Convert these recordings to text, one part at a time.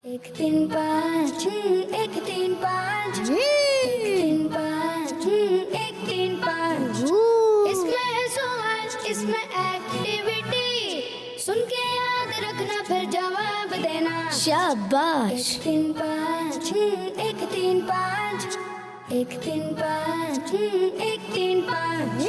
एक तीन पाँच एक तीन पाँच एक तीन पाँच इसमें है सवाल इसमें एक्टिविटी सुन के याद रखना फिर जवाब देना शाबाश। एक तीन पाँच एक तीन पाँच एक तीन पाँच एक तीन पाँच।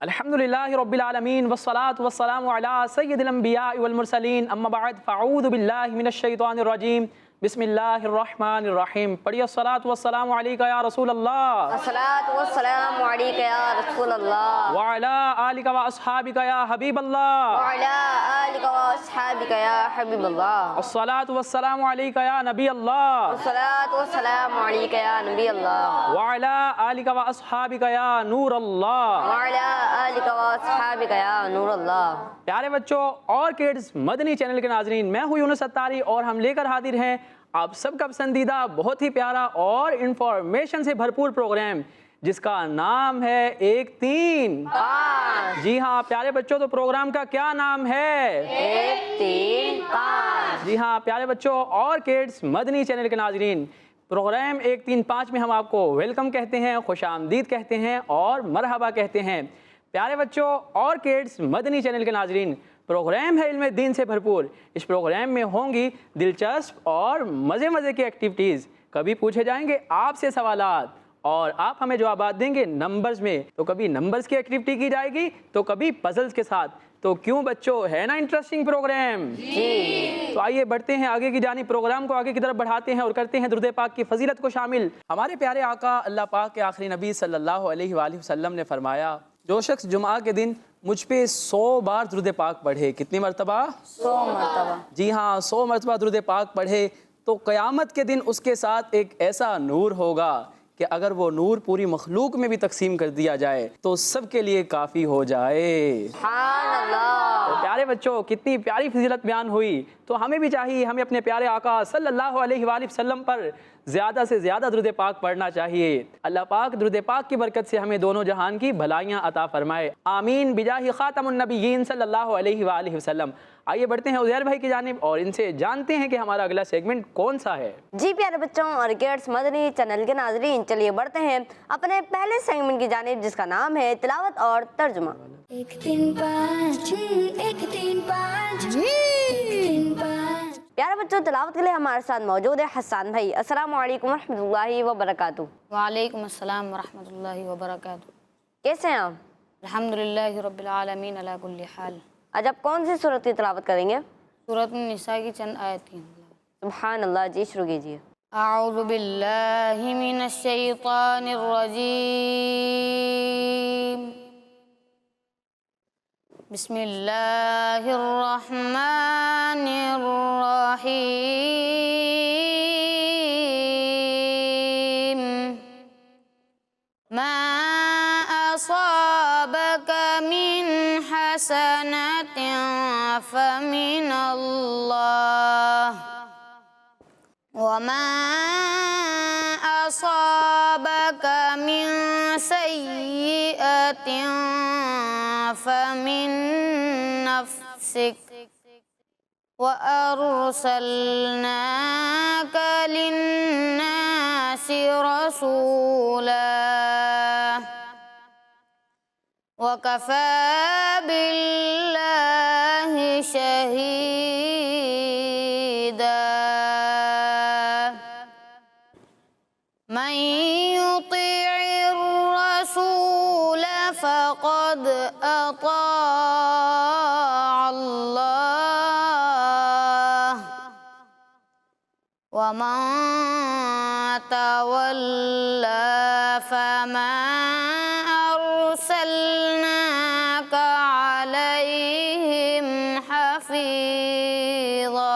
अल्हम्दुलिल्लाहि रब्बिल आलमीन वस्सलातु वस्सलामु अला सय्यिदिल अंबिया वल मुरसलीन अम्मा बाद फ़अऊज़ु बिल्लाहि मिनश शैतानिर रजीम बिस्मिल्लाहिर रहमानिर रहीम। पढ़िए अस्सलातु वस्सलामु अलैका या रसूल अल्लाह अस्सलातु वस्सलामु अलैका या रसूल अल्लाह व अला आलिका व अस्हाबिका या हबीब अल्लाह व अला आलिका व अस्हाबिका या हबीब अल्लाह। अस्सलातु वस्सलामु अलैका या नबी अल्लाह अस्सलातु वस्सलामु अलैका या नबी अल्लाह व अला आलिका व अस्हाबिका या नूर अल्लाह। व अला आलिका व अस्हाबिका या नूर अल्लाह। प्यारे बच्चों और किड्स मदनी चैनल के नाजरीन, मैं हूँ यूनुस सत्तारी और हम लेकर हाजिर हैं आप सबका पसंदीदा बहुत ही प्यारा और इंफॉर्मेशन से भरपूर प्रोग्राम जिसका नाम है एक तीन पाँच। जी हाँ प्यारे बच्चों, तो प्रोग्राम का क्या नाम है? एक तीन पाँच। जी हाँ प्यारे बच्चों और किड्स मदनी चैनल के नाजरीन, प्रोग्राम एक तीन पाँच में हम आपको वेलकम कहते हैं, खुशामदीद कहते हैं और मरहबा कहते हैं। प्यारे बच्चों और किड्स मदनी चैनल के नाजरीन, प्रोग्राम है इल्म दीन से भरपूर। इस प्रोग्राम में होंगी दिलचस्प और मज़े मज़े की एक्टिविटीज़। कभी पूछे जाएंगे आपसे सवालात और आप हमें जवाब देंगे नंबर्स में, तो कभी नंबर्स की एक्टिविटी की जाएगी तो कभी पजल्स के साथ। तो क्यों बच्चों, है ना इंटरेस्टिंग प्रोग्राम? जी। तो आइए बढ़ते हैं आगे की जानी, प्रोग्राम को आगे की तरफ बढ़ाते हैं और करते हैं दुरूद पाक की फजीलत को शामिल। हमारे प्यारे आका अल्लाह पाक के आखिरी नबी सल्लल्लाहु अलैहि वसल्लम ने फरमाया, जो शख्स जुमा के दिन मुझ पे 100 बार दुरूद पाक पढ़े, कितनी मरतबा? 100 मरतबा। जी हाँ 100 मरतबा दुरूद पाक पढ़े तो क़यामत के दिन उसके साथ एक ऐसा नूर होगा कि अगर वो नूर पूरी मखलूक में भी तकसीम कर दिया जाए तो सबके लिए काफ़ी हो जाए। सुभान अल्लाह। तो प्यारे बच्चों कितनी प्यारी फजीलत बयान हुई, तो हमें भी चाहिए, हमें अपने प्यारे आका सल्लल्लाहु अलैहि वसल्लम पर ज़्यादा से ज़्यादा दुरूद पाक पढ़ना चाहिए। अल्लाह पाक दुरूद पाक की बरकत से हमें दोनों जहान की भलाइयाँ अता फरमाए, आमीन बिजाहि खातमुन नबिय्यीन सल्लल्लाहु अलैहि वसल्लम। आइए बढ़ते हैं उज़ैर भाई की जानिब और इनसे जानते हैं कि हमारा अगला सेगमेंट कौन सा है। जी प्यारे बच्चों और किड्स मदनी चैनल के नाजरीन, चलिए बढ़ते हैं अपने पहले सेगमेंट की जानिब जिसका नाम है तिलावत और तर्जुमा। एक तीन पाँच एक तीन पाँच एक तीन पाँच। प्यारे बच्चों तिलावत के लिए हमारे साथ मौजूद है हसन भाई। अस्सलाम वालेकुम रहमतुल्लाहि व बरकातुहू। वालेकुम अस्सलाम वरहमतुल्लाहि वबरकातुहू। कैसे हैं आप? अल्हम्दुलिल्लाहि रब्बिल आलमीन अला कुल्ली हाल। आज आप कौन सी सूरत की तिलावत करेंगे? सूरत निसा की चंद आयतें। सुभान अल्लाह, जी शुरू कीजिए। अऊज़ु बिल्लाहि मिनश शैतानिर रजीम। बिस्मिल्लाहिर रहमानिर रहीम। मा असाबका मिन हसनतिन फमिनल्लाह वमा असाबका मिन सय्यिअतिन फमिन नफ्सिक व अर्सलनाका लिन्नासि रसूला वकफ़ा बिल्लाहि शहीदा। मन युतिइर रसूल फ़क़द अताअ अल्लाह वमन तवल्ला फमा अर्सलनाका अलैहिम हफ़ीज़ा।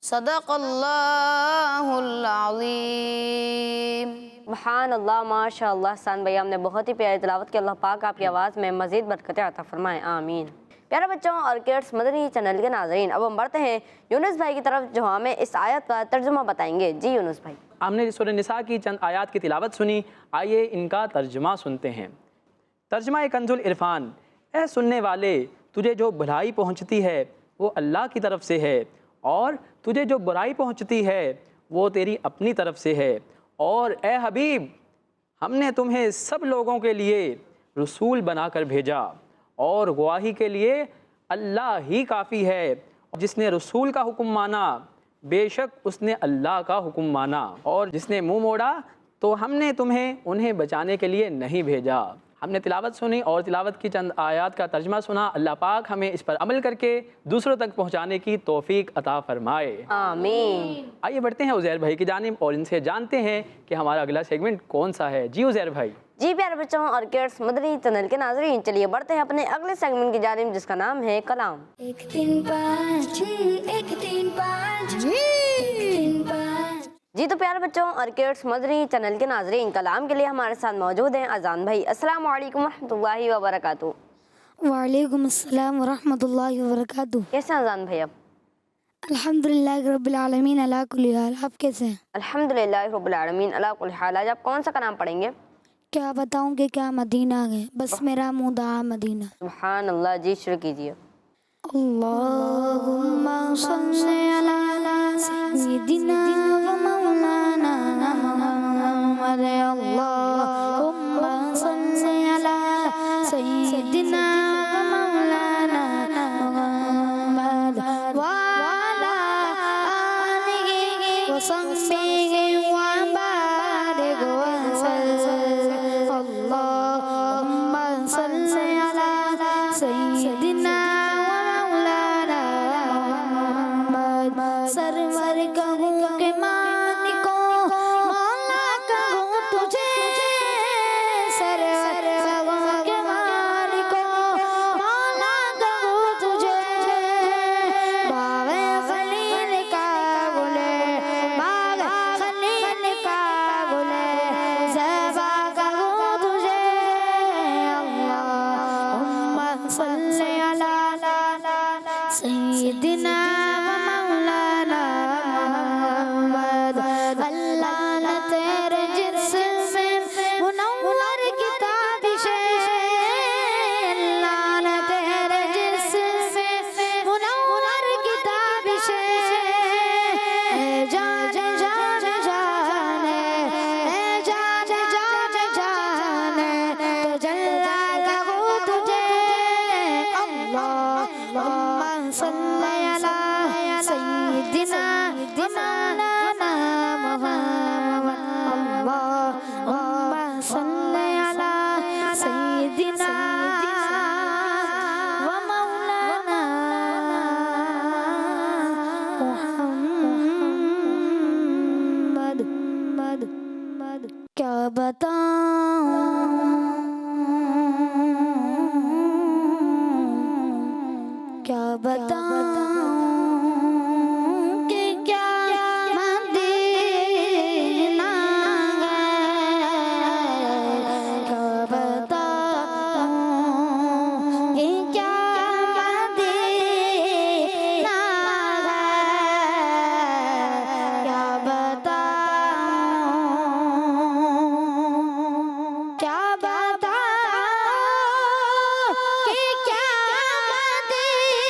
सदक़ल्लाहुल अज़ीम। सुभान अल्लाह, माशाअल्लाह। हसन भाई हमने बहुत ही प्यारी तिलावत की। अल्लाह पाक आपकी आवाज़ में मज़ीद बरकतें अता फरमाएं, आमीन। प्यारे बच्चों और किड्स मदनी चैनल के नाज़रीन, अब हम बढ़ते हैं यूनुस भाई की तरफ जो हमें इस आयत का तर्जुमा बताएंगे। जी यूनुस भाई। हमने सूरह निसा की चंद आयात की तिलावत सुनी, आइए इनका तर्जुमा सुनते हैं। तर्जुमा कंजुल इरफान। ए सुनने वाले, तुझे जो भलाई पहुँचती है वो अल्लाह की तरफ से है, और तुझे जो बुराई पहुंचती है वो तेरी अपनी तरफ से है। और ए हबीब, हमने तुम्हें सब लोगों के लिए रसूल बनाकर भेजा, और गवाही के लिए अल्लाह ही काफ़ी है। जिसने रसूल का हुक्म माना बेशक उसने अल्लाह का हुक्म माना, और जिसने मुंह मोड़ा तो हमने तुम्हें उन्हें बचाने के लिए नहीं भेजा। हमने तिलावत सुनी और तिलावत की चंद आयत का तर्जमा सुना। अल्लाह पाक हमें इस पर अमल करके दूसरों तक पहुंचाने की तौफीक अता फरमाए, आमीन। आइए बढ़ते हैं उज़ैर भाई की जानिब और इनसे जानते हैं कि हमारा अगला सेगमेंट कौन सा है। जी उज़ैर भाई। जी प्यारे बच्चों और किड्स मदनी चैनल के नाज़रीन, चलिए बढ़ते हैं अपने अगले सेगमेंट की जानिब जिसका नाम है कलाम। 1 3 5 1 3 5 1 3 5। जी तो प्यारे बच्चों और किड्स मदनी चैनल के नाज़रीन, कलाम के लिए हमारे साथ मौजूद हैं अजान भाई। अस्सलाम वालेकुम रहमतुल्लाहि व बरकातुहू। वालेकुम अस्सलाम व रहमतुल्लाहि व बरकातुहू। कैसे हैं अजान भाई आप? अल्हम्दुलिल्लाह रब्बिल आलमीन अला कुल्ली हाल। आप कैसे हैं? अल्हम्दुलिल्लाह रब्बिल आलमीन अला कुल्ली हाल। आज आप कौन सा कलाम पढ़ेंगे? क्या बताऊं कि क्या मदीना है, बस मेरा मुँह दआ मदीना। सुभान अल्लाह, जी शुरू कीजिए। अल्लाहुम्मा सल्ली अला सय्यिदिना व मौलाना मुहम्मद। अल्लाहुम्मा सल्ली अला सय्यिदिना व मौलाना मुहम्मद व अला आलिहि व सहबिहि व बारिक वसल्लम। अल्लाहुम्मा सल्ली अला सय्यिदिना सरवर कहूँ के मालिको मौला कहूँ तुझे, सरवर कहूँ के मालिको मौला कहूँ तुझे। बाग़े खलील का गुले, बाग़े खलील का गुले ज़ेबा कहूँ तुझे। अल्लाहुम्मा सल्ली अला सय्यिदिना क्या बताऊं, क्या बताऊं कि क्या मदीना है। क्या बताऊं कि क्या मदीना है। क्या बताऊं, क्या बताऊं कि क्या मदीना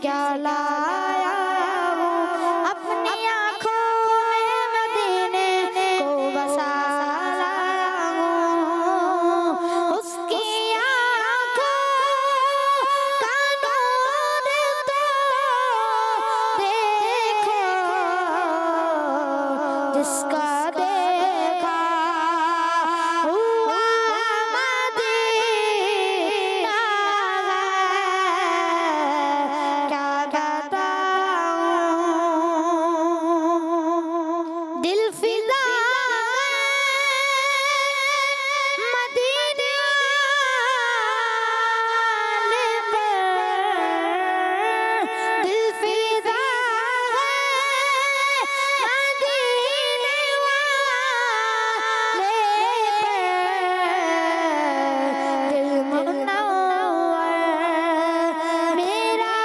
क्या लाया हूँ, अपनी आँखों में मदीने को बसा लाया हूँ। उसकी आँखों का नूर तो देखो, जिसका देखा हुआ मदीना है, क्या बताऊं। दिल फिदा मदीने वाले पर, दिल फिदा मदीने वाले पर, दिल मुनव्वर मेरा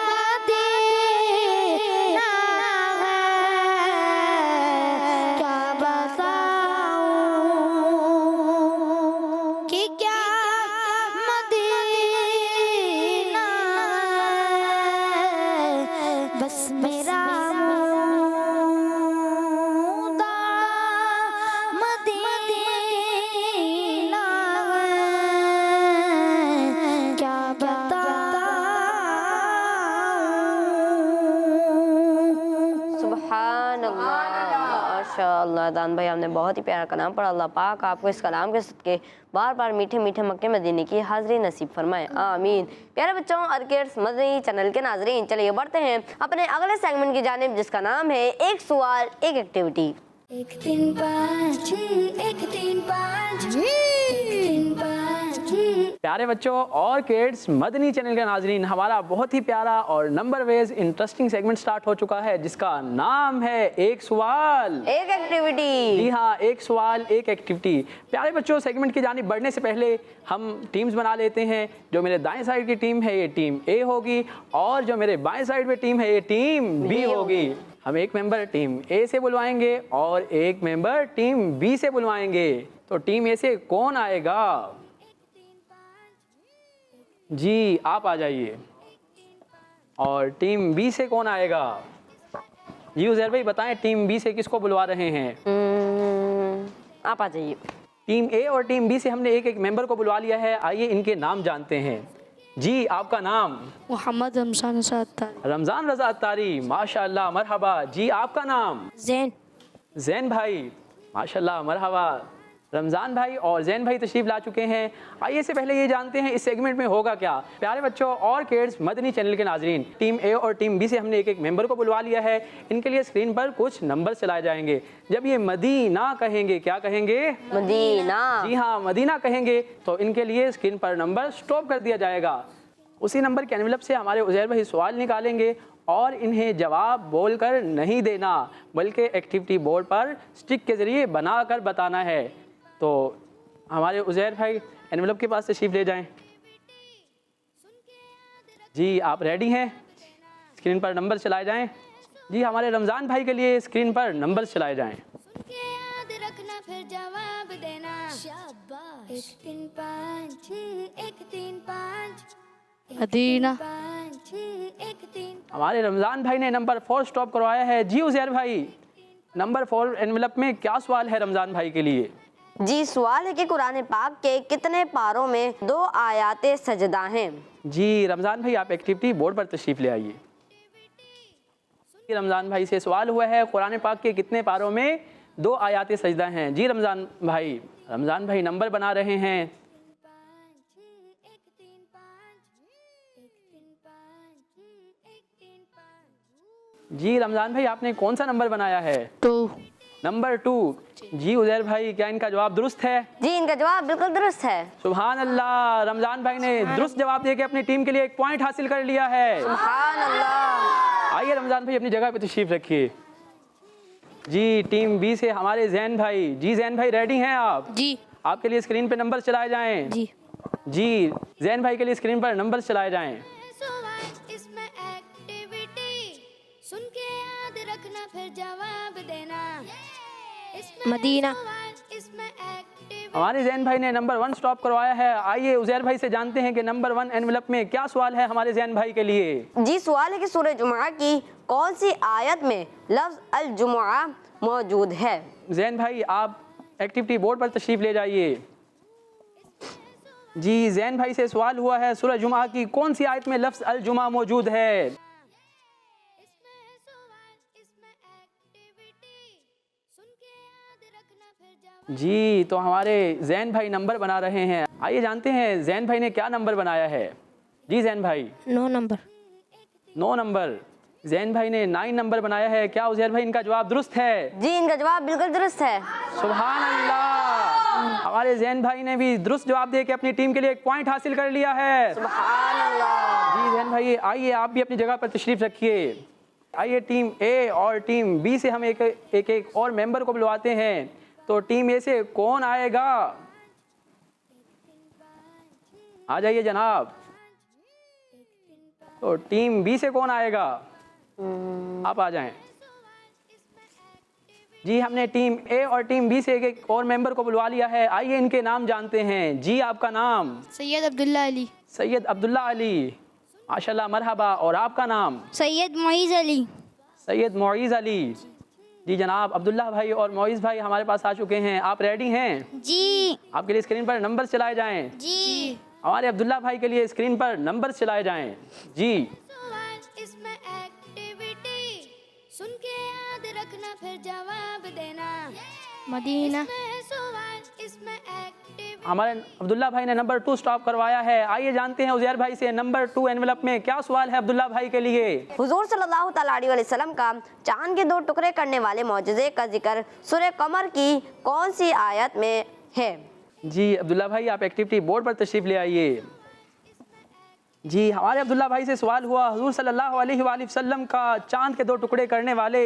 मदीना है, क्या बताऊं कि क्या मदीना है, बस मेरा मुदा मदीना है, क्या बताऊं। सुभान अल्लाह, माशाअल्लाह। दान भाई आपने बहुत ही प्यारा कलाम पढ़ा। अल्लाह पाक आपको इस कलाम के सदके बार बार मीठे मीठे मक्के मदीने की हाज़िरी नसीब फरमाए, आमीन। प्यारे बच्चों और किड्स मदनी चैनल के नाजरीन, चलिए बढ़ते हैं अपने अगले सेगमेंट की जानिब, जिसका नाम है एक सवाल एक एक्टिविटी। 1 3 5 1 3 5 1 3 5 प्यारे बच्चों और किड्स मदनी चैनल के नाजरीन, हमारा बहुत ही प्यारा और नंबर वेज इंटरेस्टिंग सेगमेंट स्टार्ट हो चुका है, जिसका नाम है एक सवाल एक एक्टिविटी। जी हाँ, एक सवाल एक एक्टिविटी। प्यारे बच्चों, सेगमेंट की जानिब बढ़ने से पहले हम टीम्स बना लेते हैं। जो मेरे दाएं साइड की टीम है ये टीम ए होगी, और जो मेरे बाएं साइड में टीम है ये टीम बी होगी। हम एक मेंबर टीम ए से बुलवाएंगे और एक मेंबर टीम बी से बुलवाएंगे। तो टीम ए से कौन आएगा? जी आप आ जाइए। और टीम बी से कौन आएगा? जी उज़ैर भाई बताएं, टीम बी से किसको बुलवा रहे हैं? आप आ जाइए। टीम ए और टीम बी से हमने एक एक मेंबर को बुलवा लिया है। आइए इनके नाम जानते हैं। जी आपका नाम? मोहम्मद रमज़ान रज़ा अत्तारी। रमज़ान रज़ा अत्तारी, माशाल्लाह, मरहबा। जी आपका नाम? ज़ैन। ज़ैन भाई, माशाल्लाह, मरहबा। रमज़ान भाई और ज़ैन भाई तशरीफ़ ला चुके हैं। आइए से पहले ये जानते हैं इस सेगमेंट में होगा क्या। प्यारे बच्चों और किड्स मदनी चैनल के नाजरीन, टीम ए और टीम बी से हमने एक एक मेंबर को बुलवा लिया है। इनके लिए स्क्रीन पर कुछ नंबर चलाए जाएंगे। जब ये मदीना कहेंगे, क्या कहेंगे? मदीना। जी हाँ, मदीना कहेंगे तो इनके लिए स्क्रीन पर नंबर स्टॉप कर दिया जाएगा। उसी नंबर के एनवेलप से हमारे उज़ैर भाई सवाल निकालेंगे और इन्हें जवाब बोलकर नहीं देना, बल्कि एक्टिविटी बोर्ड पर स्टिक के ज़रिए बनाकर बताना है। तो हमारे उज़ैर भाई एनवेलप के पास तशरीफ़ ले जाएं। जी आप रेडी हैं? स्क्रीन पर नंबर चलाए जाएं। जी हमारे रमज़ान भाई के लिए स्क्रीन पर नंबर चलाए जाएं। सुन के याद रखना फिर जवाब देना। शाबाश। 1 3 5 1 3 5 मदीना। 5 1 3 हमारे रमज़ान भाई ने नंबर 4 स्टॉप करवाया है। जी उज़ैर भाई, नंबर 4 एनवेलप में क्या सवाल है रमज़ान भाई के लिए? जी सवाल है कि कुरान पाक के कितने पारों में 2 आयाते सजदा हैं? जी रमज़ान भाई आप एक्टिविटी बोर्ड पर तशरीफ़ ले आइए। रमज़ान भाई से सवाल हुआ है कुरान पाक के कितने पारों में 2 आयात सजदा हैं। जी रमज़ान भाई नंबर बना रहे हैं। 5 1 3 5 1 3 5 1 3 5 जी रमज़ान भाई आपने कौन सा नंबर बनाया है? 2। नंबर 2। जी उज़ैर भाई क्या इनका जवाब दुरुस्त है? जी इनका जवाब बिल्कुल दुरुस्त है। सुभान अल्लाह, रमज़ान भाई ने दुरुस्त जवाब देके अपनी टीम के लिए 1 पॉइंट हासिल कर लिया है। सुभान अल्लाह। आइए रमज़ान भाई अपनी जगह पे तशरीफ़ रखिए। जी टीम बी से हमारे ज़ैन भाई। जी ज़ैन भाई रेडी हैं आप? जी। आपके लिए स्क्रीन पे नंबर चलाए जाएं। जी। जी ज़ैन भाई के लिए स्क्रीन पर नंबर चलाए जाएं। सवाल इसमें एक्टिविटी, सुन के याद रखना फिर जवाब देना। मदीना। इसमें एक्टिविटी। हमारे जैन भाई ने नंबर 1 स्टॉप करवाया है। आइए उजैर भाई से जानते हैं कि नंबर 1 एनवेलप में क्या सवाल है हमारे जैन भाई के लिए। जी सवाल है कि सूरह जुमुआ की कौन सी आयत में लफ्ज़ अल जुमुआ मौजूद है। जैन भाई आप एक्टिविटी बोर्ड पर तशरीफ ले जाइए। जी जैन भाई से सवाल हुआ है सूरह जुमा की कौन सी आयत में लफ्ज़ अल जुमा मौजूद है। इसमें है सवाल, इसमें एक्टिविटी। सुन के याद रखना फिर जवाब। जी तो हमारे जैन भाई नंबर बना रहे हैं। आइए जानते हैं जैन भाई ने क्या नंबर बनाया है। जी जैन भाई 9 नंबर। 9 नंबर। जैन भाई ने 9 नंबर बनाया है। क्या उजैर भाई इनका जवाब दुरुस्त है? जी इनका जवाब बिल्कुल दुरुस्त है। सुभान अल्लाह। हमारे जैन भाई ने भी दुरुस्त जवाब दे के अपनी टीम के लिए 1 पॉइंट हासिल कर लिया है। सुभान अल्लाह। जी जैन भाई आइए आप भी अपनी जगह पर तशरीफ रखिए। आइए टीम ए और टीम बी से हम एक और मेंबर को बुलवाते हैं। तो टीम ए से कौन आएगा? आ जाइए जनाब। तो टीम बी से कौन आएगा? आप आ जाएं। जी हमने टीम ए और टीम बी से एक और मेंबर को बुलवा लिया है। आइए इनके नाम जानते हैं। जी आपका नाम? सैयद अब्दुल्ला अली। सैयद अब्दुल्ला अली। माशाल्लाह मरहबा। और आपका नाम? सैयद मोइज़ अली। सैयद मोइज़ अली। जी जनाब अब्दुल्ला भाई और मोइज़ भाई हमारे पास आ चुके हैं। आप रेडी हैं? जी। आपके लिए स्क्रीन पर नंबर चलाए जाएं। जी। हमारे अब्दुल्ला भाई के लिए स्क्रीन पर नंबर चलाए जाएं। जी सवाल, इसमें एक्टिविटी। सुन के याद रखना फिर जवाब देना। मदीना। इसमें है सवाल, इसमें एक्टिविटी। हमारे अब्दुल्ला भाई ने नंबर 2 स्टॉप करवाया है। आइए जानते हैं उजैर भाई से नंबर 2 एनवेलप में क्या सवाल है अब्दुल्ला भाई के लिए। हुजूर सल्लल्लाहु तआला अलैहि वसल्लम का चांद के 2 टुकड़े करने वाले मौजज़े का जिक्र सूरह कमर की कौन सी आयत में है। जी अब्दुल्ला भाई आप एक्टिविटी बोर्ड पर तशरीफ ले आइए। जी हमारे अब्दुल्ला भाई से सवाल हुआ हुजूर सल्लल्लाहु अलैहि वसल्लम का चांद के 2 टुकड़े करने वाले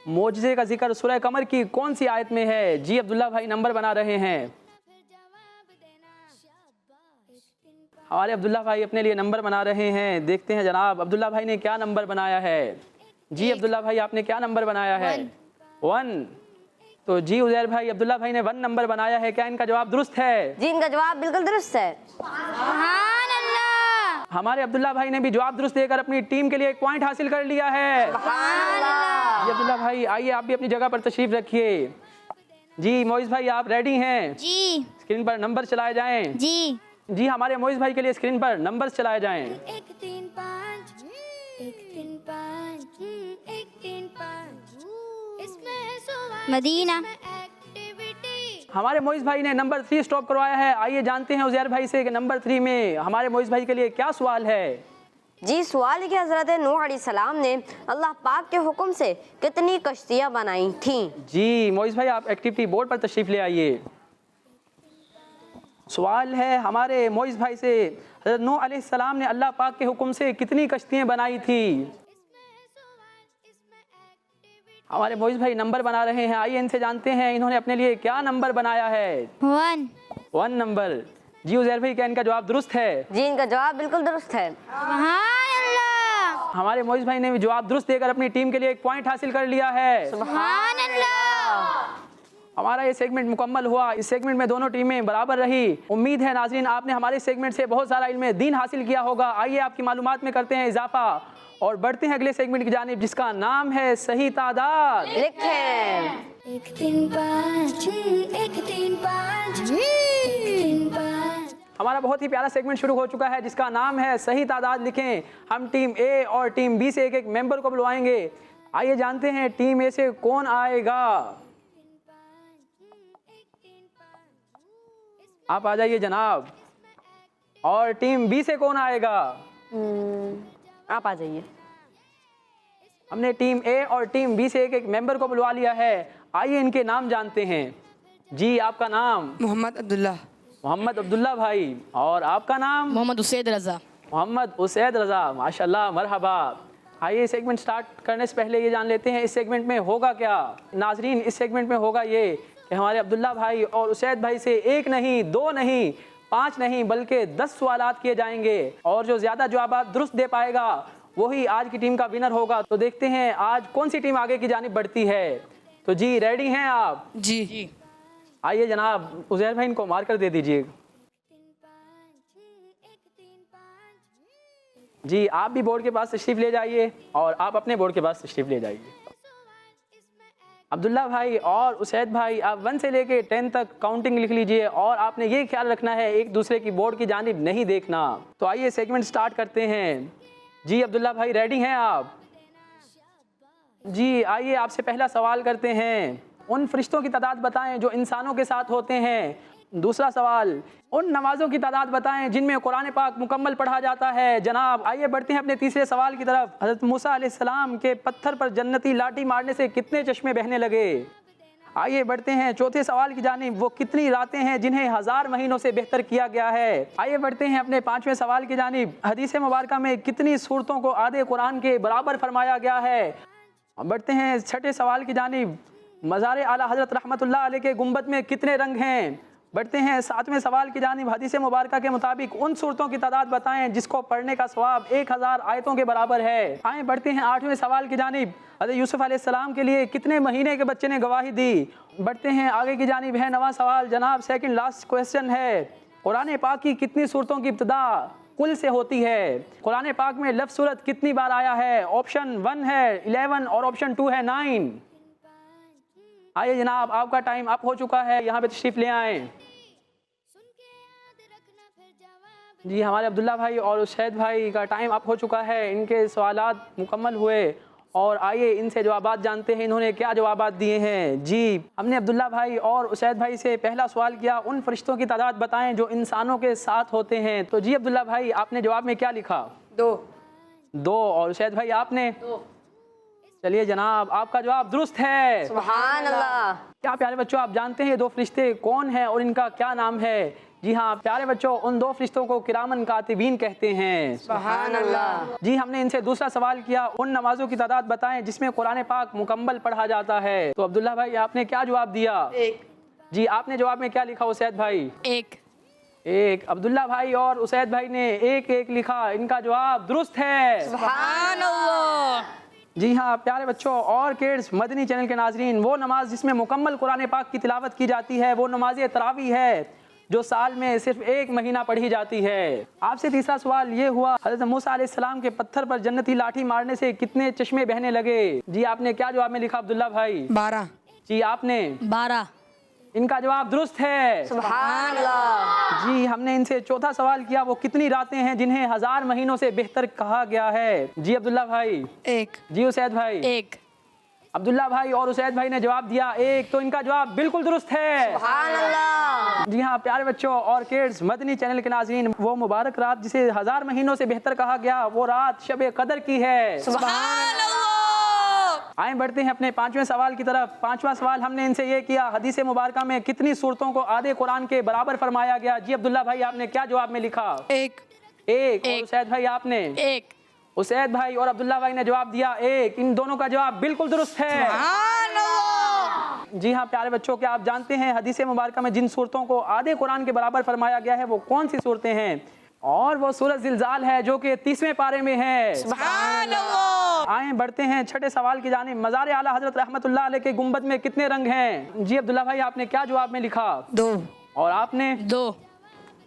मौजज़े का जिक्र सूरह कमर की कौन सी आयत में है। जी अब्दुल्ला भाई नंबर बना रहे हैं। फिर जवाब देना। शाबाश। हमारे अब्दुल्ला भाई अपने लिए नंबर बना रहे हैं। देखते हैं जनाब अब्दुल्ला भाई ने क्या नंबर बनाया है। जी अब्दुल्ला भाई आपने क्या नंबर बनाया है? 1। तो जी उजैर भाई अब्दुल्ला भाई ने 1 नंबर बनाया है। क्या इनका जवाब दुरुस्त है? जी इनका जवाब बिल्कुल दुरुस्त है। सुभान अल्लाह। हमारे अब्दुल्ला भाई ने भी जवाब दुरुस्त देकर अपनी टीम के लिए 1 पॉइंट हासिल कर लिया है। जी अब्दुल्ला भाई आइए आप भी अपनी जगह पर तशरीफ रखिए। जी मोइज़ भाई आप रेडी हैं? जी। स्क्रीन पर नंबर चलाए जाएं। जी। जी हमारे मोइज़ भाई के लिए स्क्रीन पर नंबर चलाए जाएं। 1 3 5 1 3 5 1 3 5। इसमें है सवाल, मदीना। एक्टिविटी। हमारे मोइज़ भाई ने नंबर 3 स्टॉप करवाया है। आइए जानते हैं उजैर भाई से कि नंबर 3 में हमारे मोइज़ भाई के लिए क्या सवाल है। जी सवाल है कि हज़रत नूह अलैहिस्सलाम ने अल्लाह पाक के हुक्म से कितनी कश्तियाँ बनाई थीं। जी मोइज़ भाई आप एक्टिविटी बोर्ड पर तशरीफ ले आइए। सवाल है हमारे मोइज़ भाई से हज़रत नूह अलैहिस्सलाम ने अल्लाह पाक के हुक्म से कितनी कश्तियाँ बनाई थी। इसमें है सवाल, इसमें एक्टिविटी। हमारे मोइज़ भाई नंबर बना रहे हैं। आइए इनसे जानते हैं इन्होंने अपने लिए क्या नंबर बनाया है। 1 नंबर। जी उजैर भाई क्या इनका जवाब दुरुस्त है? जी इनका जवाब बिल्कुल दुरुस्त है। सुभान अल्लाह। हमारे मोइज़ भाई ने भी जवाब दुरुस्त देकर अपनी टीम के लिए 1 पॉइंट हासिल कर लिया है। सुभान अल्लाह। हमारा ये सेगमेंट मुकम्मल हुआ। इस सेगमेंट में दोनों टीमें बराबर रही। उम्मीद है नाज़रीन आपने हमारे सेगमेंट से बहुत सारा इल्म दीन हासिल किया होगा। आइए आपकी मालूमात में करते हैं इजाफा और बढ़ते हैं अगले सेगमेंट की जानिब जिसका नाम है सही तादाद। लिखें। 1 3 5 1 3 5 1 3 5। हमारा बहुत ही प्यारा सेगमेंट शुरू हो चुका है जिसका नाम है सही तादाद लिखें। हम टीम ए और टीम बी से एक मेंबर को बुलवाएंगे। आइए जानते हैं टीम ए से कौन आएगा। आप आ जाइए जनाब। और टीम बी से कौन आएगा? आप आ जाइए। हमने टीम ए और टीम बी से एक मेंबर को बुलवा लिया है। आइए इनके नाम जानते हैं। जी आपका नाम? मोहम्मद अब्दुल्ला। मोहम्मद अब्दुल्ला भाई। और आपका नाम? मोहम्मद उसैद रज़ा। मोहम्मद उसैद रज़ा। माशाल्लाह मरहबा। आइए सेगमेंट स्टार्ट करने से पहले ये जान लेते हैं इस सेगमेंट में होगा क्या। नाजरीन इस सेगमेंट में होगा ये कि हमारे अब्दुल्ला भाई और उसैद भाई से 1 नहीं 2 नहीं 5 नहीं बल्कि 10 सवालात किए जाएंगे और जो ज़्यादा जवाब दुरुस्त दे पाएगा वही आज की टीम का विनर होगा। तो देखते हैं आज कौन सी टीम आगे की जानिब बढ़ती है। तो जी रेडी हैं आप? जी। आइए जनाब, उज़ैर भाई इनको मार्कर दे दीजिए। जी आप भी बोर्ड के पास तशरीफ़ ले जाइए और आप अपने बोर्ड के पास तशरीफ़ ले जाइए। अब्दुल्ला भाई और उसैद भाई, आप 1 से लेके 10 तक काउंटिंग लिख लीजिए और आपने ये ख्याल रखना है एक दूसरे की बोर्ड की जानिब नहीं देखना। तो आइए सेगमेंट स्टार्ट करते हैं। जी अब्दुल्ला भाई रेडी हैं आप? जी आइए आपसे पहला सवाल करते हैं। उन फरिश्तों की तादाद बताएं जो इंसानों के साथ होते हैं। दूसरा सवाल, उन नमाजों की तादाद बताएं जिनमें कुरान पाक मुकम्मल पढ़ा जाता है। जनाब आइए बढ़ते हैं अपने तीसरे सवाल की तरफ। हज़रत मूसा अलैहिस्सलाम के पत्थर पर जन्नती लाठी मारने से कितने चश्मे बहने लगे? आइए बढ़ते हैं चौथे सवाल की जानिब। वो कितनी रातें हैं जिन्हें 1000 महीनों से बेहतर किया गया है? आइए बढ़ते हैं अपने 5वें सवाल की जानिब। हदीस मुबारका में कितनी सूरतों को आधे कुरान के बराबर फरमाया गया है? बढ़ते हैं 6ठे सवाल की जानिब। मज़ार आला हज़रत रहमतुल्लाह अलैह के गुंबद में कितने रंग हैं? बढ़ते हैं 7वें सवाल की जानिब। हदीस मुबारका के मुताबिक उन सूरतों की तादाद बताएं जिसको पढ़ने का सवाब 1000 आयतों के बराबर है। आए बढ़ते हैं 8वें सवाल की जानिब। हज़रत यूसुफ अलैहिस्सलाम के लिए कितने महीने के बच्चे ने गवाही दी? बढ़ते हैं आगे की जानिब है 9वां सवाल। जनाब सेकंड लास्ट क्वेश्चन है, कुरान पाक की कितनी सूरतों की इब्तिदा कुल से होती है? कुरान पाक में लफ्ज़ सूरत कितनी बार आया है? ऑप्शन 1 है 11 और ऑप्शन 2 है 9। आइए जनाब आपका टाइम अप हो चुका है, यहाँ पे तशरीफ़ ले आएँ। जी हमारे अब्दुल्ला भाई और उसैद भाई का टाइम अप हो चुका है, इनके सवालात मुकम्मल हुए और आइए इनसे जवाबात जानते हैं इन्होंने क्या जवाबात दिए हैं। जी हमने अब्दुल्ला भाई और उसैद भाई से पहला सवाल किया, उन फरिश्तों की तादाद बताएं जो इंसानों के साथ होते हैं। तो जी अब्दुल्ला भाई आपने जवाब में क्या लिखा? 2 और उसैद भाई आपने 2। चलिए जनाब आपका जवाब दुरुस्त है। सुभान अल्लाह। क्या प्यारे बच्चों आप जानते हैं ये 2 फरिश्ते कौन हैं और इनका क्या नाम है? जी हाँ प्यारे बच्चों, उन 2 फरिश्तों को किरामन कातिबीन कहते हैं। सुभान अल्लाह। जी हमने इनसे दूसरा सवाल किया, उन नमाजों की तादाद बताएं जिसमें कुरान पाक मुकम्मल पढ़ा जाता है। तो अब्दुल्ला भाई आपने क्या जवाब दिया? 1। जी आपने जवाब में क्या लिखा उसैद भाई? 1। अब्दुल्ला भाई और उसैद भाई ने 1 लिखा, इनका जवाब दुरुस्त है। सुभान अल्लाह। जी हाँ प्यारे बच्चों और किड्स मदनी चैनल के नाजरीन, वो नमाज जिसमें मुकम्मल कुरान पाक की तिलावत की जाती है वो नमाज तरावी है जो साल में सिर्फ 1 महीना पढ़ी जाती है। आपसे तीसरा सवाल ये हुआ, हज़रत मूसा अलैहिस्सलाम के पत्थर पर जन्नती लाठी मारने से कितने चश्मे बहने लगे? जी आपने क्या जवाब में लिखा अब्दुल्ला भाई? 12। जी आपने 12। इनका जवाब दुरुस्त है। सुभान अल्लाह। जी हमने इनसे चौथा सवाल किया, वो कितनी रातें हैं जिन्हें 1000 महीनों से बेहतर कहा गया है? जी अब्दुल्ला भाई 1। जी उसैद भाई 1। अब्दुल्ला भाई और उसैद भाई ने जवाब दिया 1, तो इनका जवाब बिल्कुल दुरुस्त है। सुभान अल्लाह। जी हाँ प्यारे बच्चों और किड्स मदनी चैनल के नाज़रीन, वो मुबारक रात जिसे 1000 महीनों से बेहतर कहा गया वो रात शब कदर की है। सुभान अल्लाह। आए बढ़ते हैं अपने 5वें सवाल की तरफ। 5वां सवाल हमने इनसे ये किया, हदीस मुबारका में कितनी सूरतों को आधे कुरान के बराबर फरमाया गया? जी अब्दुल्ला भाई आपने क्या जवाब में लिखा? 1। और उसैद भाई आपने 1। उसैद भाई और अब्दुल्ला भाई ने जवाब दिया 1। इन दोनों का जवाब बिल्कुल दुरुस्त है। जी हाँ प्यारे बच्चों, क्या आप जानते हैं हदीस मुबारका में जिन सूरतों को आधे कुरान के बराबर फरमाया गया है वो कौन सी सूरतें हैं? और वो सूरत ज़िलज़ाल है जो कि 30वें पारे में है। सुभान अल्लाह। आए बढ़ते हैं 6ठे सवाल की जानिब। मज़ार आला हज़रत रहमतुल्लाह अलैह के गुंबद में कितने रंग हैं? जी अब्दुल्ला भाई आपने क्या जवाब में लिखा? 2। और आपने? 2।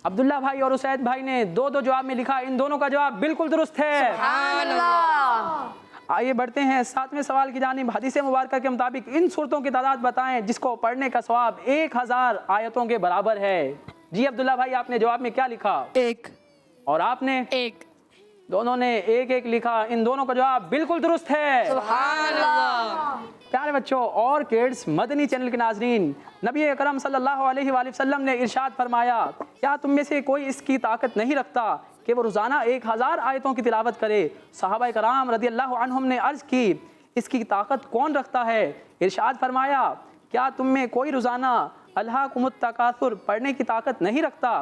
अब्दुल्ला भाई और उसैद भाई ने 2 जवाब में लिखा, इन दोनों का जवाब बिल्कुल दुरुस्त है। सुभान अल्लाह। आइए बढ़ते हैं 7वें सवाल की जानिब। हदीस मुबारका के मुताबिक इन सूरतों की तादाद बताएं जिसको पढ़ने का सवाब 1000 आयतों के बराबर है। जी अब्दुल्ला भाई आपने जवाब में क्या लिखा? 1। और आपने? 1। दोनों ने 1 लिखा, इन दोनों का जवाब बिल्कुल दुरुस्त है। सुभान अल्लाह। प्यारे बच्चों और किड्स मदनी चैनल के नाजरीन, नबी अकरम सल्लल्लाहु अलैहि वसल्लम ने इरशाद फरमाया, क्या तुम में से कोई इसकी ताकत नहीं रखता कि वो रोज़ाना 1000 आयतों की तिलावत करे? सहाबा कराम रज़ियल्लाहु अन्हुम ने अर्ज़ की, इसकी ताकत कौन रखता है? इरशाद फरमाया, क्या तुम में कोई रोज़ाना अल्हाकुमुत तकासुर पढ़ने की ताकत नहीं रखता?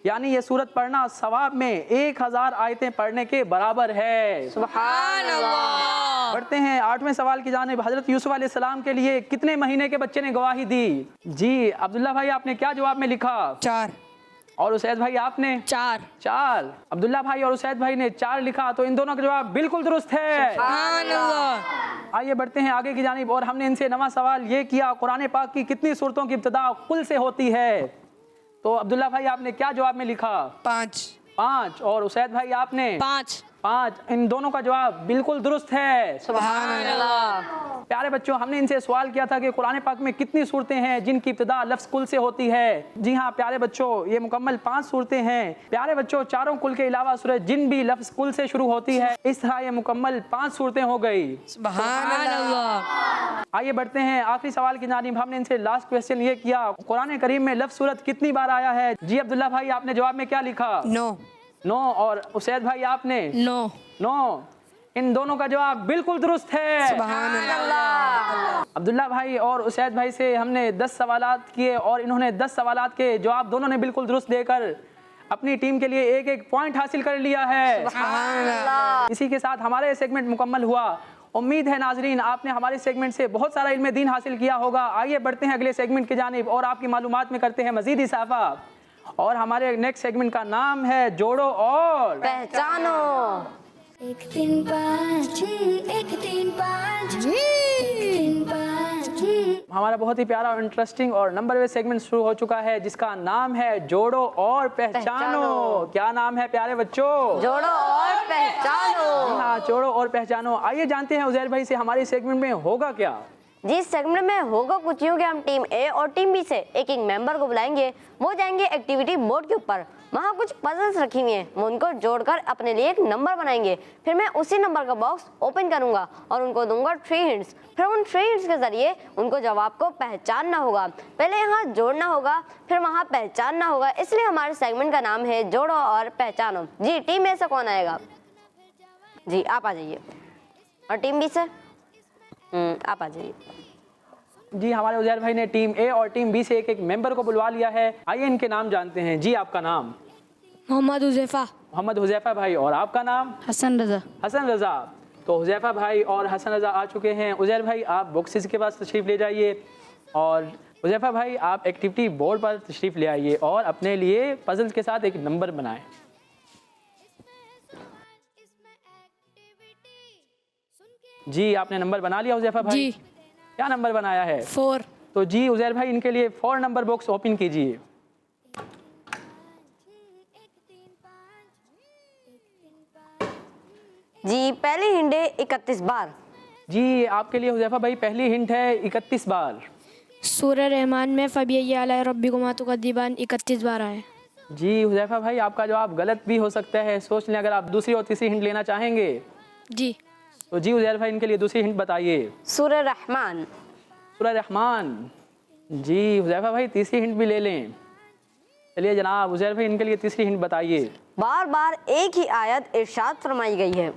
यानी ये सूरत पढ़ना सवाब में 1000 आयतें पढ़ने के बराबर है। सुभान अल्लाह। बढ़ते हैं 8वें सवाल की जानिब। हजरत यूसुफ अलैहिस्सलाम के लिए कितने महीने के बच्चे ने गवाही दी? जी अब्दुल्ला भाई आपने क्या जवाब में लिखा? 4। और उसैद भाई आपने? 4। अब्दुल्ला भाई और उसैद भाई ने 4 लिखा, तो इन दोनों का जवाब बिल्कुल दुरुस्त है। सुभान अल्लाह। आइए बढ़ते हैं आगे की जानिब और हमने इनसे नवा सवाल ये किया, कुरान पाक की कितनी सूरतों की इब्तिदा कुल से होती है? तो अब्दुल्ला भाई आपने क्या जवाब में लिखा? 5। 5। और उसैद भाई आपने 5। 5। इन दोनों का जवाब बिल्कुल दुरुस्त है। सुभान अल्लाह। प्यारे बच्चों, हमने इनसे सवाल किया था कि कुरान पाक में कितनी सूरतें हैं जिनकी इब्तिदा लफ्ज़ कुल से होती है। जी हाँ प्यारे बच्चों, ये मुकम्मल 5 सूरतें हैं। प्यारे बच्चों, चारों कुल के अलावा सूरह जिन भी लफ्ज़ कुल से शुरू होती है। इस तरह ये मुकम्मल 5 सूरतें हो गई। सुभान अल्लाह। आइए बढ़ते हैं आखिरी सवाल की जानिब। हमने इनसे लास्ट क्वेश्चन ये किया, कुरान करीम में लफ्ज़ सूरत कितनी बार आया है? जी अब्दुल्ला भाई आपने जवाब में क्या लिखा? 9। 9। और उसैद भाई आपने 9। 9। इन दोनों का जवाब बिल्कुल दुरुस्त है। सुभान अल्लाह। अब्दुल्ला भाई और उसैद भाई से हमने 10 सवालात किए और इन्होंने 10 सवालात के जवाब दोनों ने बिल्कुल दुरुस्त देकर अपनी टीम के लिए एक एक पॉइंट हासिल कर लिया है। सुभान अल्लाह। इसी के साथ हमारा ये सेगमेंट मुकम्मल हुआ। उम्मीद है नाजरीन आपने हमारे सेगमेंट से बहुत सारा इल्म दीन हासिल किया होगा। आइए बढ़ते हैं अगले सेगमेंट की जानिब और आपकी मालूमात में करते हैं मजीद इजाफा। और हमारे नेक्स्ट सेगमेंट का नाम है जोड़ो और पहचानो। 1 3 5 1 3 5 1 3 5 हमारा बहुत ही प्यारा और इंटरेस्टिंग और नंबर वे सेगमेंट शुरू हो चुका है जिसका नाम है जोड़ो और पहचानो। क्या नाम है प्यारे बच्चों? जोड़ो और पहचानो। हाँ, जोड़ो और पहचानो। आइए जानते हैं उजैर भाई से हमारे सेगमेंट में होगा क्या। जी इस सेगमेंट में होगा कुछ यूँ कि हम टीम ए और टीम बी से एक एक मेंबर को बुलाएंगे। वो जाएंगे एक्टिविटी बोर्ड के ऊपर, वहाँ कुछ पजल्स रखी हुई हैं, वो उनको जोड़कर अपने लिए एक नंबर बनाएंगे। फिर मैं उसी नंबर का बॉक्स ओपन करूँगा और उनको दूंगा 3 हिंट्स। फिर उन 3 हिंट्स के जरिए उनको जवाब को पहचानना होगा। पहले यहाँ जोड़ना होगा, फिर वहाँ पहचानना होगा। इसलिए हमारे सेगमेंट का नाम है जोड़ो और पहचानो। जी टीम में से कौन आएगा? जी आप आ जाइए। और टीम बी से आप आ जाइए। जी हमारे उजैर भाई ने टीम ए और टीम बी से एक एक मेंबर को बुलवा लिया है। आइए इनके नाम जानते हैं। जी आपका नाम? मोहम्मद हुज़ैफा। मोहम्मद हुज़ैफा भाई। और आपका नाम? हसन रज़ा। हसन रज़ा। तो हुज़ैफा भाई और हसन रज़ा आ चुके हैं। उजैर भाई आप बॉक्सेस के पास तशरीफ़ ले जाइए और हुज़ैफा भाई आप एक्टिविटी बोर्ड पर तशरीफ़ ले आइए और अपने लिए पजल्स के साथ एक नंबर बनाएं। जी आपने नंबर बना लिया हुज़ैफा भाई? जी। क्या नंबर बनाया है? 4। तो जी उजैर भाई इनके लिए 4 नंबर बॉक्स ओपन कीजिए। जी पहली हिंट है 31 बार। जी आपके लिए हुज़ैफा भाई पहली हिंट है 31 बार। सूरह रहमान में फ़बिअय्यि आलाइ रब्बिकुमा तुकज़्ज़िबान 31 बार आए। जी हुज़ैफा भाई आपका जवाब गलत भी हो सकता है, सोच लें अगर आप दूसरी और तीसरी हिंट लेना चाहेंगे। जी। तो जी उजैर भाई इनके लिए दूसरी हिंट बताइए। सूरह रहमान। सूरह रहमान। जी हुज़ैफा भाई तीसरी हिंट भी ले लें। चलिए जनाब उजैर भाई इनके लिए तीसरी हिंट बताइए। बार बार एक ही आयत इरशाद फरमाई गई है।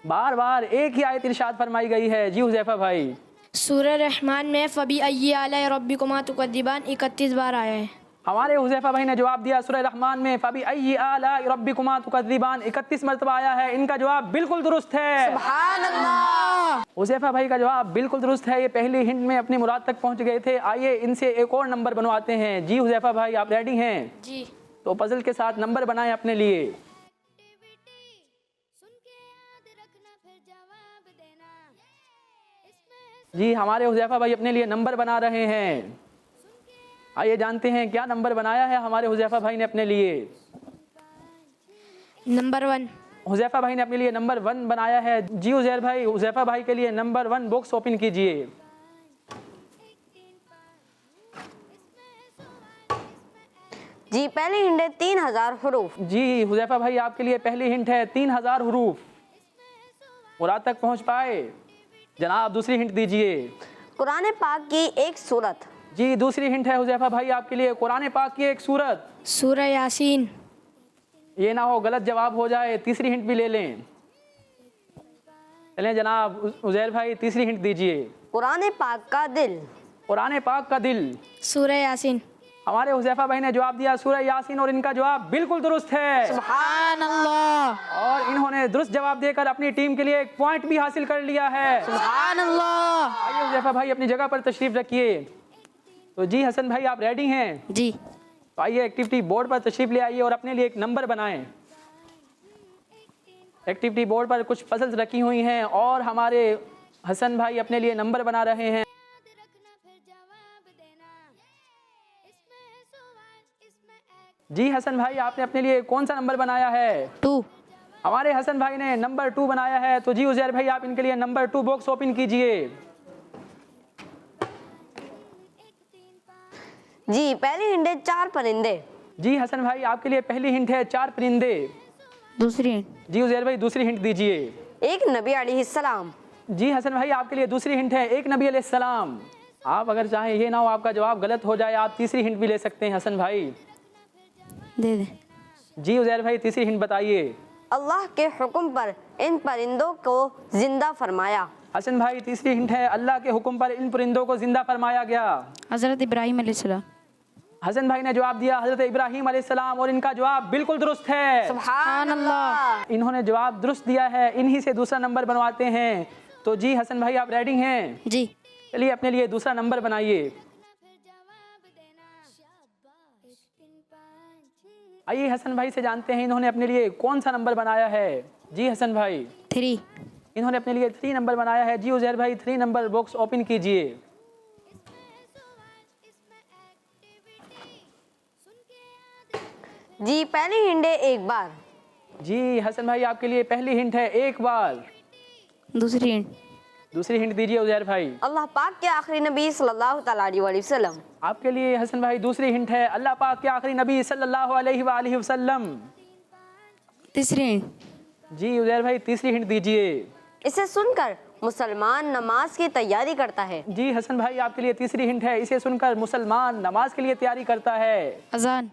बार बार एक ही आयत इरशाद फरमाई गई है। जी हुज़ैफा भाई। सूरह रहमान में फ़बिअय्यि आलाइ रब्बिकुमा तुकज़्ज़िबान 31 बार आया है। हमारे हुज़ैफा भाई ने जवाब दिया सूरह रहमान में फ़बिअय्यि आलाइ रब्बिकुमा तुकज़्ज़िबान 31 मरतबा आया है। इनका जवाब बिल्कुल दुरुस्त है। सुभान अल्लाह। हुज़ैफा भाई का जवाब बिल्कुल दुरुस्त है। ये पहली हिंट में अपनी मुराद तक पहुंच गए थे। आइए इनसे एक और नंबर बनवाते हैं। जी हुज़ैफा भाई आप रेडी हैं? जी। तो पजल के साथ नंबर बनाएं अपने लिए। जी हमारे हुज़ैफा भाई अपने लिए नंबर बना रहे हैं। आइए जानते हैं क्या नंबर बनाया है हमारे हुज़ैफा भाई ने अपने लिए। नंबर 1। हुज़ैफा भाई ने अपने लिए नंबर 1 बनाया है। जी उज़ैर भाई हुज़ैफा भाई के लिए नंबर 1 बॉक्स ओपन कीजिए। जी पहली हिंट है 3000 हुरूफ। जी हुज़ैफा भाई आपके लिए पहली हिंट है 3000 हुरूफ। मुराद तक पहुंच पाए? जनाब दूसरी हिंट दीजिए। कुरान पाक की एक सूरत। जी दूसरी हिंट है हुज़ैफा भाई आपके लिए कुरान पाक की एक सूरत। सूरह यासीन। ये ना हो गलत जवाब हो जाए, तीसरी हिंट भी ले लें। चलें जनाब उज़ैर भाई तीसरी हिंट दीजिए। कुरान पाक का दिल। कुरान पाक का दिल। सूरह यासीन। हमारे हुज़ैफा भाई ने जवाब दिया सूरह यासीन और इनका जवाब बिल्कुल दुरुस्त है। सुभान अल्लाह। और इन्होंने दुरुस्त जवाब देकर अपनी टीम के लिए एक पॉइंट भी हासिल कर लिया है। सुभान अल्लाह। आइए हुज़ैफा भाई अपनी जगह पर तशरीफ रखिए। तो जी हसन भाई आप रेडी हैं? जी। तो आइए एक्टिविटी बोर्ड पर तशरीफ ले आइए और अपने लिए एक नंबर बनाएं। एक्टिविटी बोर्ड पर कुछ पजल्स रखी हुई हैं और हमारे हसन भाई अपने लिए नंबर बना रहे हैं। याद रखना फिर जवाब देना, इसमें है सवाल इसमें एक्ट। जी हसन भाई, आपने अपने लिए कौन सा नंबर बनाया है? 2। हमारे हसन भाई ने नंबर 2 बनाया है। तो जी उजैर भाई, आप इनके लिए नंबर 2 बॉक्स ओपन कीजिए। जी पहली हिंट है 4 परिंदे। जी हसन भाई, आपके लिए पहली हिंट है 4 परिंदे। दूसरी हिंट जी उजैर भाई, दूसरी हिंट दीजिए। एक नबी अलैहिस्सलाम। जी हसन भाई, आपके लिए दूसरी हिंट है एक नबी अलैहिस्सलाम। आप अगर चाहें ये ना हो आपका जवाब गलत हो जाए, आप तीसरी हिंट भी ले सकते हैं हसन भाई। दे दे। जी उजैर भाई, तीसरी हिंट बताइए। अल्लाह के हुक्म पर इन परिंदों को जिंदा फरमाया। हसन भाई, तीसरी हिंट है अल्लाह के हुक्म पर इन परिंदों को जिंदा फरमाया गया। हज़रत इब्राहीम अलैहिस्सलाम। हसन भाई ने जवाब दिया हजरत इब्राहीम अलैहिस्सलाम, और इनका जवाब बिल्कुल दुरुस्त है। सुभान अल्लाह। इन्होंने जवाब दुरुस्त दिया है। इन्हीं से दूसरा नंबर बनवाते हैं। तो जी हसन भाई, आप रेडी हैं? जी। चलिए अपने लिए दूसरा नंबर बनाइए। फिर जवाब देना, शाबाश। एक 3 5। आइए हसन भाई से जानते हैं इन्होंने अपने लिए कौन सा नंबर बनाया है। जी हसन भाई, 3। इन्होंने अपने लिए 3 नंबर बनाया है। जी उजैर भाई, 3 नंबर बॉक्स ओपन कीजिए। इसमें है सवाल इसमें एक्टिविटी, सुन के याद रखना। जी पहली हिंट है एक बार। जी हसन भाई, आपके लिए पहली हिंट है एक बार। दूसरी हिंट दूसरी हिंट दीजिए उजैर भाई। अल्लाह पाक के आखिरी नबी सल्लल्लाहु तआला अलैहि वसल्लम। आपके लिए हसन भाई दूसरी हिंट है अल्लाह पाक के आखिरी नबी सल्लल्लाहु अलैहि वसल्लम। तीसरी हिंट जी उजैर भाई, तीसरी हिंट दीजिए। इसे सुनकर मुसलमान नमाज की तैयारी करता है। जी हसन भाई, आपके लिए तीसरी हिंट है इसे सुनकर मुसलमान नमाज के लिए तैयारी करता है। अजान।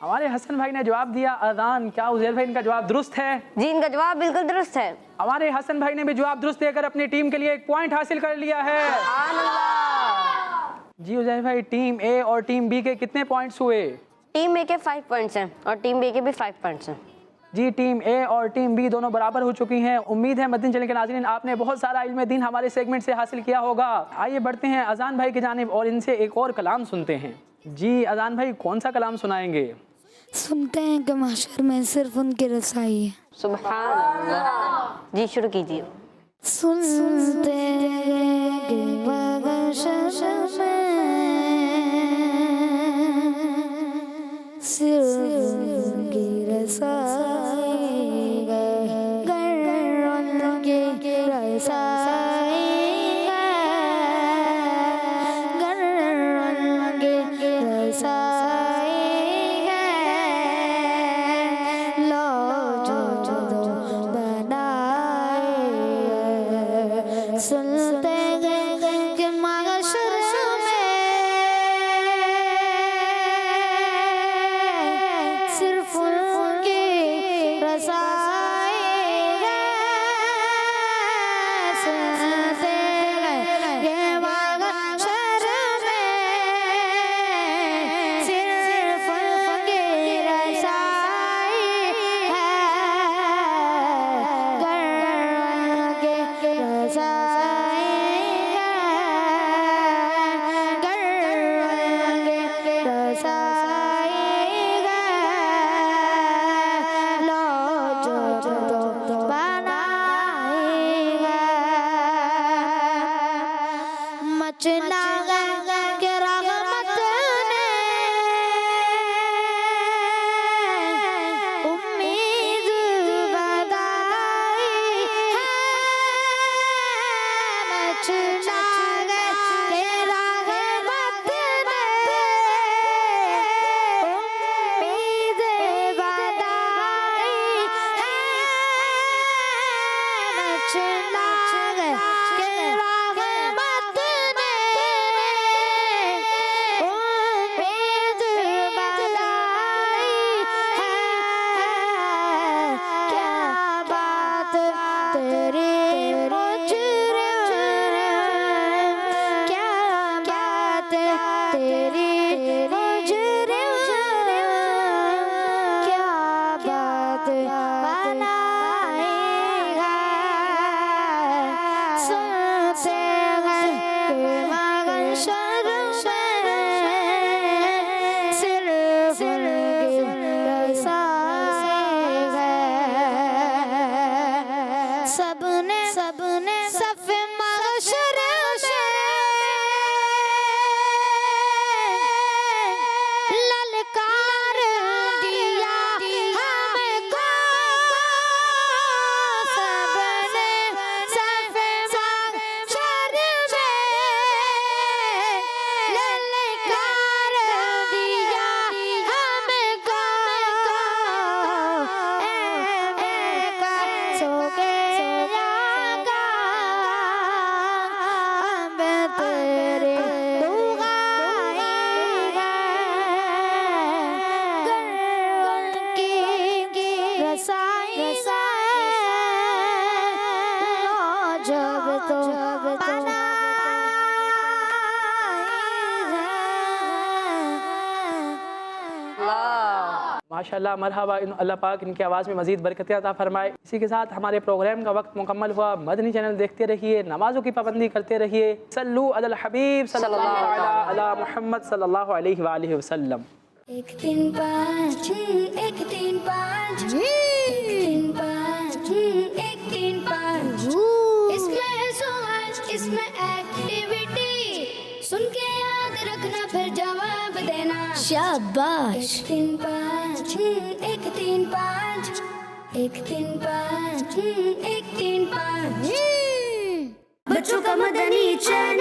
हमारे हसन भाई ने जवाब दिया अजान। क्या उजैर भाई, इनका जवाब दुरुस्त है? जी इनका जवाब बिल्कुल दुरुस्त है। हमारे हसन भाई ने भी जवाब दुरुस्त देकर अपनी टीम के लिए 1 पॉइंट हासिल कर लिया है। सुभान अल्लाह। जी उजैर भाई, टीम ए और टीम बी के कितने पॉइंट्स हुए? टीम ए के 5 पॉइंट्स हैं और टीम बी के भी 5 पॉइंट्स हैं। जी टीम ए और टीम बी दोनों बराबर हो चुकी हैं। उम्मीद है मदीन चैनल के नाज़रीन आपने बहुत सारा इल्म दीन हमारे सेगमेंट से हासिल किया होगा। आइए बढ़ते हैं अजान भाई की जानिब और इनसे एक और कलाम सुनते हैं। जी अजान भाई, कौन सा कलाम सुनाएंगे? सुनते हैं कि महशर में सिर्फ उनकी रसाई है। सुभान अल्लाह। जी शुरू कीजिए। सुनते हैं कि महशर में सिर्फ उनकी रसाई है। गर उनकी रसाई है। गर उनकी रसाई लो जो बनाए सुनते हैं कि महशर में सिर्फ उनकी रसाई है। सुनते हैं कि महशर में सिर्फ उनकी रसाई है। गर उनकी रसाई है। गर उनकी रसाई है। लो जो बनाई है। मचना के रहमत ने उम्मीद बधाई है। मचना के रहमत ने उम्मीद बधाई है। मचना के रहमत ने उम्मीद बधाई है। क्या बात तेरी मुजरिम, क्या बात तेरी मुजरिम, क्या बात बनाई है। सुनते तो माशाल्लाह मरहबा। अल्लाह पाक इनकी आवाज़ में मज़ीद बरकतें अता फरमाए। इसी के साथ हमारे प्रोग्राम का वक्त मुकम्मल हुआ। मदनी चैनल देखते रहिए, नमाज़ों की पाबंदी करते रहिए। सल्लु अलल हबीब सल्लल्लाहु अला मुहम्मद सल्लल्लाहु अलैहि वालिहि वसल्लम। 1 3 5 1 3 5 1 3 5 1 3 5 इसमें है सवाल इसमें एक्टिविटी सुन के याद रखना फिर जवाब देना। शाबाश। 1 3 5 1 3 5 1 3 5 1 3 5 बच्चों का मदनी चैनल।